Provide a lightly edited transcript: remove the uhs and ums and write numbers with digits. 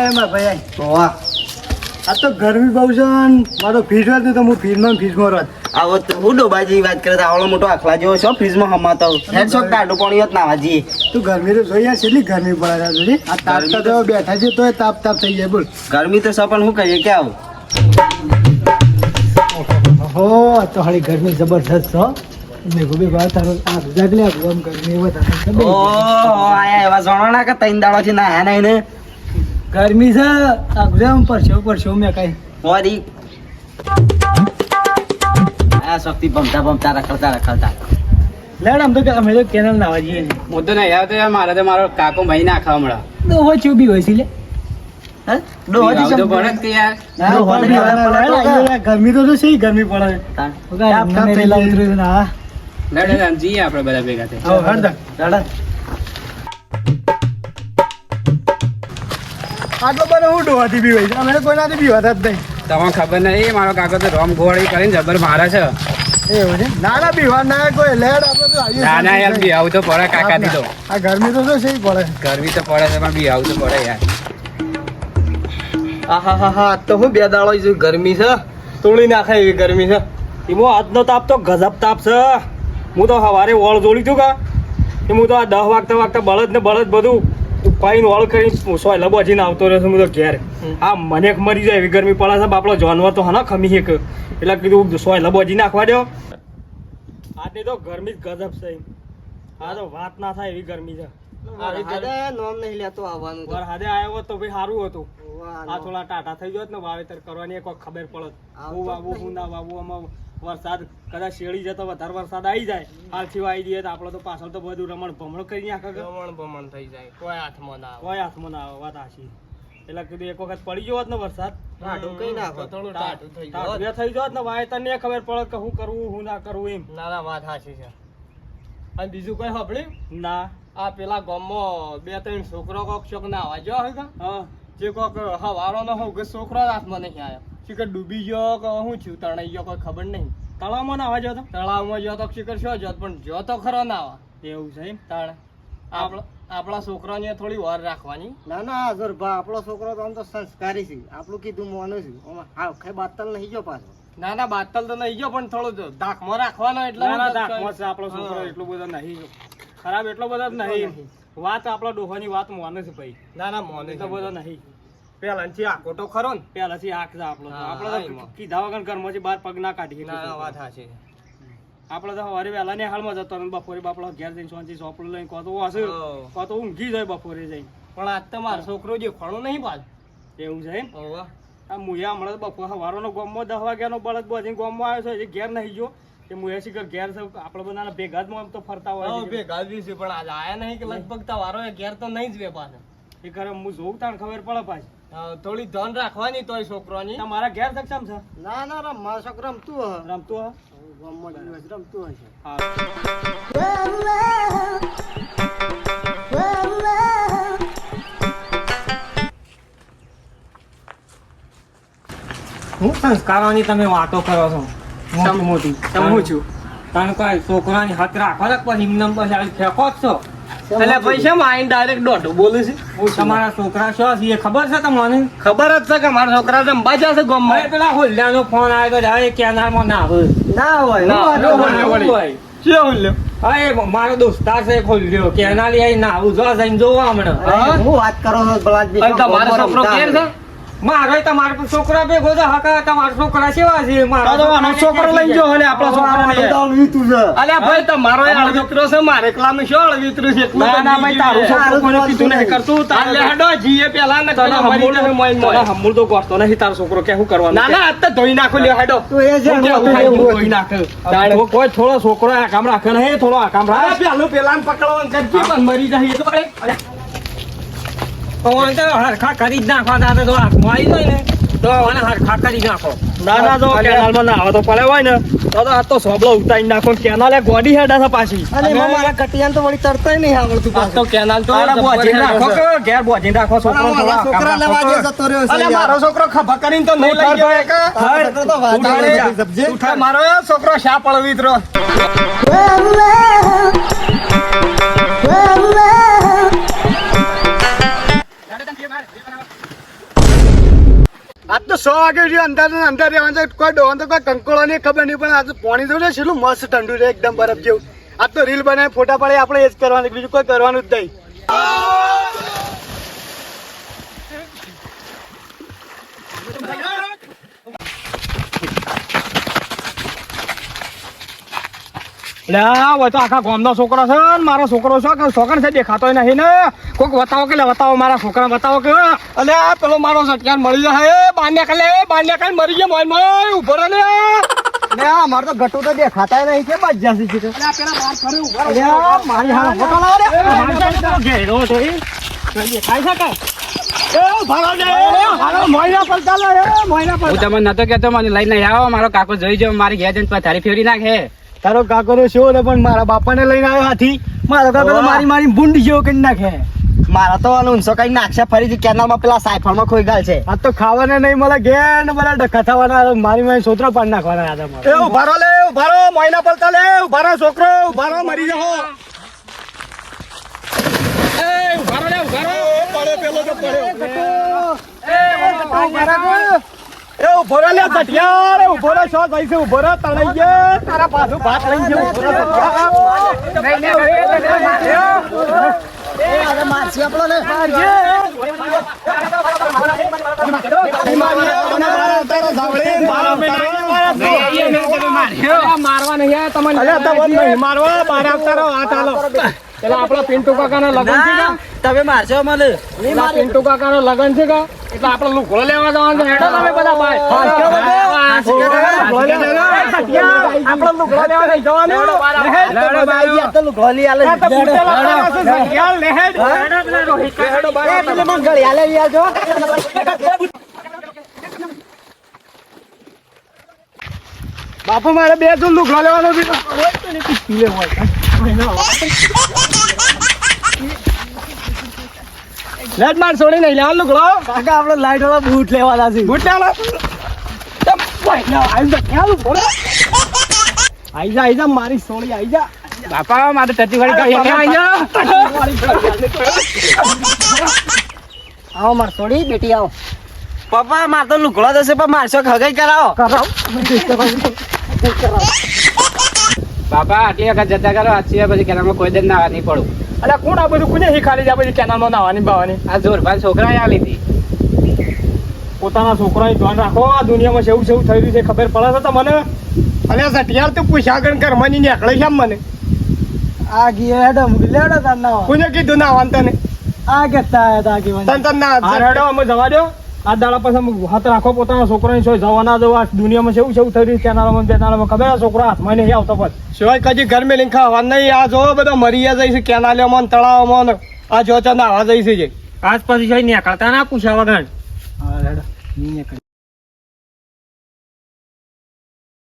આયા ભાઈ વાહ આ તો ગરમી બહુ છે મારો ફ્રીજ હોત ને તો હું ફ્રીજમાં રહત. આવો તો હું ડોબાજી વાત કરે આવડો મોટો આખલા જેવો છો ફ્રીજમાં હમાતો હેડ શોખ ટાઢું પાણી હોત નાવાજી. તું ગરમી તો જોઈ યાર કેટલી ગરમી પડે છે જોડી. આ તાપતા તો બેઠા છે તોય તાપ થઈ જાય બોલ. ગરમી તો સપન શું કરીએ કે આવું હો તો હારી ગરમી જબરદસ્ત છો. મેં ગોબી વાત તારો આ જાગલે આમ ગરમી વધારે ઓ આયા એવા સોના કે તૈન દાડો થી ના નહીં ને ગરમી છે આ ગુજરામ પરસો મેં કઈ મોરી આ શક્તિ ભમતા રખડતા લેડ આમ તો કે અમે તો કેનલ નાવા જઈએ ને હું તો નહીં આવતો યાર મારે તો મારો કાકો ભાઈ નાખવા મળે તો હોય ચૂબી હોય છે લે હે ડોહાજી તો પડે જ કે યાર ગરમી તો છે ગરમી પડે લડે જઈએ આપણે બધા ભેગા થઈ આટલો બધો હું ડોહાથી બી હોય છે અમે કોઈનાથી બી હોતા જ નહીં. તમને ખબર નહીં મારો કાકો તો રોમ ગોળી કરીને જબર મારે છે. એવું છે નાના બીવા ના કોઈ લેડ આપણે તો આવીએ ના ના યાર બી આવું તો પડે કાકાથી તો આ ગરમી તો છે પડે ગરમી તો પડે છે પણ બી આવું તો પડે યાર. આહાહા તો હું બે દાડો જો ગરમી છે તોડી નાખે એવી ગરમી છે. એમાં આજનો તાપ તો ગજબ તાપ છે. હું તો સવારે વળ જોડી તું કા કે હું તો આ 10 વાગતા બળદ ને બળદ બધું પાઈને વળ કરીને સોયલા બોજીને આવતો રહ્યો છું હું તો ઘેર. આ મને મરી જાય એવી ગરમી પડે છે બાપડો જાનવર તો હના ખમી એક એટલે કીધું સોયલા બોજી નાખવા દો. આજની તો ગરમી જ ગજબ છે. આ તો વાત ના થાય એવી ગરમી છે. નોમ નહીં લેતો આવવાનું તો. વરસાદે આવ્યો હોત તો ભાઈ સારું હતું. આ થોડા ટાટા થઈ જોત ને વાવેતર કરવાની એક ખબર પડત હું વાવું હું ના વાવું. આમાં વરસાદ કદાચ શેડી જતો વધારે વરસાદ આવી જાય હાલથી આવી જઈએ તો આપણે તો પાછળ તો બધું રમણ ભમણ કરી નાખે ભમણ થઈ જાય કોઈ હાથમાં ના કોઈ હાથમાં ના આવે વાત આશી. એટલે કીધું એક વખત પડી ગયો હોત ને વરસાદ ટાઢું કઈ નાખો થોડું ટાઢું થઈ જાય. થઈ જોત ને વાવેતર ને ખબર પડે કે શું કરવું શું ના કરવું એમ. ના ના વાત સાચી છે. અને બીજું કઈ સાંભળ્યું ના આ પેલા ગામમાં 2-3 છોકરો કોક ચોક ના આવા જો હે હા જે કોક હવારો નો હોઉં કે છોકરો હાથમાં નહીં આવ્યો શિખર ડૂબી ગયો કે શું થયું તણાઈ ગયો કોઈ ખબર નહીં. તળાવમાં ના આવવા જતો તળાવમાં જો તો શિખર શું જોત પણ જો તો ખરો ના આવે એવું છે એમ. તાણે આપણા છોકરાને થોડી વાર રાખવાની. ના ના હજુર ભા આપણો છોકરો તો આમ તો સંસ્કારી છે આપણું કીધું મોનું છું હા કઈ બાતલ નહીં ગયો પાછો. ના ના બાતલ તો નહીં ગયો પણ થોડું ધાકમાં રાખવાનો એટલે ના ના દાખમાં છે આપણો છોકરો એટલો બધો નહીં ખરાબ એટલો બધો જ નહીં. વાત આપણા ડોહાની વાત માને છે ભાઈ. ના ના મોને એટલો બધો નહીં. પેલાથી આખો તો ખરો ને પહેલાથી આંખ છે આપણો હા, આપણે તો એમાં. કીધા વગર ઘરમાંથી બહાર પગ ના કાઢીએ. ના ના વાત સાચી. આપણે તો સવારે વહેલા ને હાલમાં જતો અને બપોરે બાપડો ઘેર જઈને શાંતિ ચોપડું લઈને કહો તો હશે હા. કહો તો ઊંઘી જાય બપોરે જઈને. પણ આજ તો મારો છોકરો જે ખણો નહીં પાછ એવું છે એમ. આ મુયા હમણાં બપોર સવારનો ગામમાં 10 વાગ્યાનો બળદ બોધીને ગામમાં આવ્યો છે એ ઘેર નહીં ગયો કે મુયા શીખર ઘેર છે આપણે બધાના ભેગા જ આમ તો ફરતા હોય છે. ભેગા જ છે પણ આજ આયા નહીં કે લગભગ તમારો ઘેર તો નહીં જ બે પાછો. એ ઘરે હું જોઉં તાણ ખબર પડે પાછી. થોડી ધન રાખવાની તોય છોકરાની. તમારા ઘેર સક્ષમ છે ના ના રમ મારો છોકરો રમતું હ રમતું હા. ગામમાં દિવસ રમતું હશે. હા હું સંસ્કારોની તમે વાતો કરો છો મોટી મોટી સમું છું. તમે કોઈ છોકરાની હાથ રાખો ને પછી એમને પછી આવી ફેંકો જ છો. એટલે પૈસા માં ડાયરેક્ટ દોઢું બોલે છે. તમારા છોકરા શું છે એ ખબર છે તમને? ખબર જ છે કે મારા છોકરા રમવા જશે ગામમાં. હવે પેલા હોલ્લાનો ફોન આવ્યો તો હવે કેનારમાં ના આવે. ના હોય ના, ના ના હોય. હોય. હોય. શું બોલ્યો? હવે મારો દોસ્તાર છે ખોલ્યો કેનાલી આઈ ના આવું જો જઈને જોવા હમણાં. અરે, હું વાત કરો છો બળાદજી? અને તમારો છોકરો ઘેર છે? મારો તમારો છોકરા ભેગો છે હકા તમારો છોકરા કેવા છે? તો આનો છોકરો લઈ ગયો અને આપણો છોકરો આ નહીં. બધાનું વીતું છે. અલ્યા ભાઈ તમારો એ અળવિત્રો છે મારે એકલાનું શું અળવિત્રો છે? એટલું ના તો ના ભાઈ તારું જીવે. છોકરું કોઈને કીધું નહીં કરતું તારે હેડો જીએ પેલા ને તને પેલા મરી જશે મોય મોય. હમુર તો ગોઠતો નહીં તારો છોકરો કે શું કરવાનું ના ના આજ તો ધોઈ નાખો લ્યો હેડો. તો એ જે હું કેવું થાય એવું ધોઈ નાખે. તાણે કોઈ થોડો છોકરો આ કામ રાખે નહીં થોડો આ કામ અરે રાખે. પેલું પેલાને પકડવાનું કરતી પણ મરી જાય એ તો અરે. ઓન તો હરખા કરી જ નાખવા દાદા તો હાથમાં આવી જાય ને તો ઓને હરખા કરી નાખો. ના ના જો કેનાલમાં ના આવે તો પડે હોય ને તો આ તો સોબલો ઉતારી નાખો. કેનાલે ગોડી હેડા છે પાછી. અને એમાં મારા કટિયાને તો વળી તરતાય નહીં આવડતું આ પાછું. તો કેનાલ તો તારા બોજીને રાખો કે ઘેર બોજીને રાખો છોકરો મારા થોડો આ કામ છોકરા લેવા રાખો. જે જતો રહ્યો છે અલે યાર. મારો છોકરો ખભા કરીને તો નહીં લઈ ગયો કે આ છોકરો તો વાત ઉઠાડે આવે જા. છે, સમજે? ઉઠાડ મારો એ છોકરો શા પળવીતરો. આજ તો 100 વાગે સુધી અંદર ને અંદર રહેવાનું છે. કોઈ ડોહન તો કોઈ કંકોળો નહીં ખબર નહીં, પણ આજે પાણી તો છે શેલું મસ્ત ઠંડુ છે એકદમ બરફ જેવું. આજ તો રીલ બનાવી ફોટા પડે આપણે એ જ કરવાનું, બીજું કોઈ કરવાનું જ નહીં. લ્યા હોય તો આખા ગામનો છોકરો છે ને મારો છોકરો છે કે છોકરો છે દેખાતો નહીં ને કોઈક બતાવો કે બતાવો મારા છોકરા બતાવો કે અલે આ પેલો મારો સટકાન મળી જાય બાંધ્યા કાલે મરી ગયો મોય મોય ઉભો રહે લે આ મારે તો ગટુ તો દેખાતા નહીં કે બચ જશે છે તો. અરે આ મારી હાલ ફોટો લાવો રે. ઘેરો તો એ દેખાય છે કે એ ભાડો દે હાલો મોયના પલટા લે મોયના હું તમને નતો કેતો મને લઈને નહીં આવો મારો કાકો જોઈ જો મારી ઘેર જઈને પથારી ફેરી નાખે. તારો કાકો નો શો ને પણ મારા બાપાને લઈને આવ્યો હાથી. મારો કાકો તો મારી મારી બુંડી જેવો કરી નાખે. મારા તો ઊંસો કઈ નાખશે ફરીથી કેનાલમાં પેલા સાયફળમાં ખોઈ ગાલ છે. આ તો ખાવાને નહીં મળે ઘેર ને બધા ડખા થવાના મારી મારી સોતરો પાડી નાખવાના હતા મારે. એ ઉભારો લે ઉભારો મોયના પલટા લે ઉભારો છોકરો ઉભારો મરી જાઓ એ ઉભારો લે ઉભારો પડે પેલો તો પડ્યો એ ઉભો રે લે સટિયાર એ ઉભો રે શો ભાઈ છે ઉભો રે તણાઈ ગયા તારા પાછું ભાત લઈ ગયો ઉભો રે મારસી આપણો ને મારવા નહીં તમને મારવા બાર આવતા રહો આ ચાલો પેલા આપડા પિન્ટુ કાકા ના લગન છે કા તમે મારશો મને. પેલા પિન્ટુ કાકા નો લગન છે કા એટલે આપડે લુગડો લેવા જવાનું છે હેડો તમે બધા ભાઈ આપડે લુગડો લેવા નહીં જવાનું ગોલી આલે મંગળી આલે જો. બાપુ મારે 2 જણ લુગડો લેવાનો લેટ માર છોડી નહીં લેવા લુગડો કાકા આપણે લાઈટ વાળા બૂટ લેવાના છે. બૂટ આઈ જા મારી સોળી આઈ જા. બાપા મારે ટટી વાળી ગાડી આવો માર છોડી બેટી આવો. પપ્પા માર તો લુગડો જશે પણ મારશો હગાઈ કરાવો. બાપા આટલી વખત જતા કરો આથી પછી કેનાલમાં કોઈ દિન નાવા નહીં પડું. અલ્યા કોણ આ બધું કોને શીખાડી છે આ બધી કેનાલમાં નાવાની બાવાની આ જોરભાન છોકરાએ આલી હતી. પોતાના છોકરાની ધ્યાન રાખો આ દુનિયામાં સેવું સેવું થઈ રહ્યું છે ખબર પડે છે તમને અલ્યા સટિયાર તું પૂછ્યા ગણ કર મની નીકળે છે મને આ ગયા હેડો લેડો તાર ના કોને કીધું નાવાનું તને આ કેતા હતા કે તન ના હેડો અમે જવા દો આ દાડા પછી હાથ રાખો પોતાના છોકરાની સોય જવા ના દો આ દુનિયામાં સેવું સેવું થઈ રહ્યું કેનાલમાં બેનાલમાં ખબર છોકરા હાથમાં નહીં આવતો પછી સિવાય કદી ઘર મેં લીંખા હવા નહીં આ જો બધા મરી જાય છે કેનાલમાં તળાવમાં આ જો નાવા જઈશ આજ પછી નીકળતા ના પૂછ્યા વગર હા હેડો